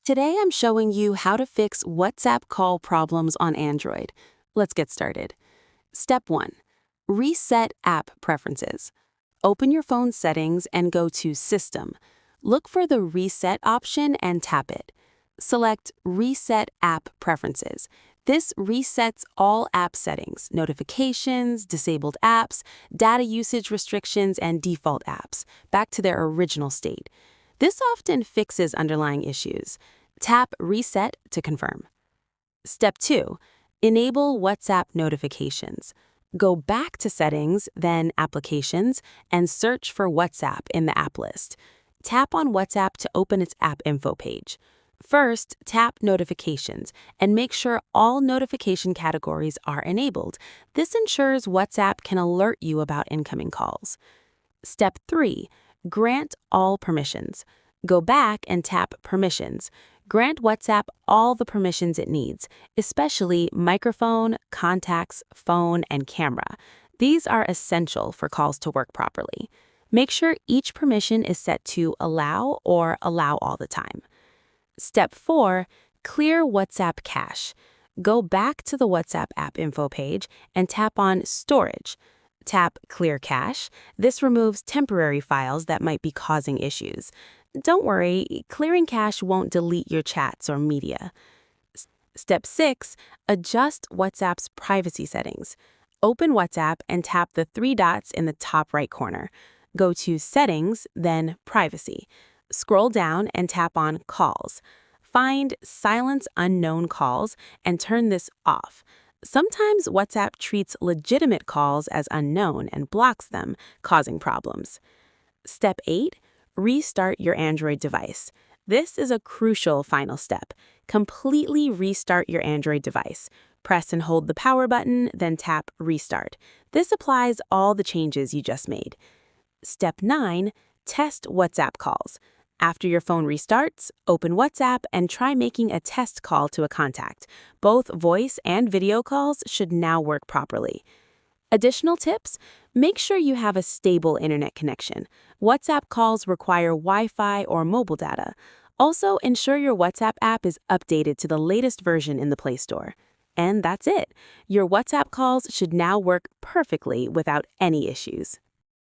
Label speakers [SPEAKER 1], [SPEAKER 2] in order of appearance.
[SPEAKER 1] Today I'm showing you how to fix WhatsApp call problems on Android. Let's get started. Step 1. Reset app preferences. Open your phone's settings and go to System. Look for the Reset option and tap it. Select Reset App Preferences. This resets all app settings, notifications, disabled apps, data usage restrictions, and default apps back to their original state. This often fixes underlying issues. Tap Reset to confirm. Step 2. Enable WhatsApp notifications. Go back to Settings, then Applications, and search for WhatsApp in the app list. Tap on WhatsApp to open its app info page. First, tap Notifications and make sure all notification categories are enabled. This ensures WhatsApp can alert you about incoming calls. Step 3. Grant all permissions. Go back and tap Permissions. Grant WhatsApp all the permissions it needs, especially microphone, contacts, phone, and camera. These are essential for calls to work properly. Make sure each permission is set to Allow or Allow all the time. Step 4. Clear WhatsApp cache. Go back to the WhatsApp app info page and tap on Storage. Tap Clear Cache. This removes temporary files that might be causing issues. Don't worry, clearing cache won't delete your chats or media. Step 6. Adjust WhatsApp's privacy settings. Open WhatsApp and tap the three dots in the top right corner. Go to Settings, then Privacy. Scroll down and tap on Calls. Find Silence Unknown Calls and turn this off. Sometimes WhatsApp treats legitimate calls as unknown and blocks them, causing problems. Step 8. Restart your Android device. This is a crucial final step. Completely restart your Android device. Press and hold the power button, then tap Restart. This applies all the changes you just made. Step 9. Test WhatsApp calls. After your phone restarts, open WhatsApp and try making a test call to a contact. Both voice and video calls should now work properly. Additional tips: make sure you have a stable internet connection. WhatsApp calls require Wi-Fi or mobile data. Also, ensure your WhatsApp app is updated to the latest version in the Play Store. And that's it. Your WhatsApp calls should now work perfectly without any issues.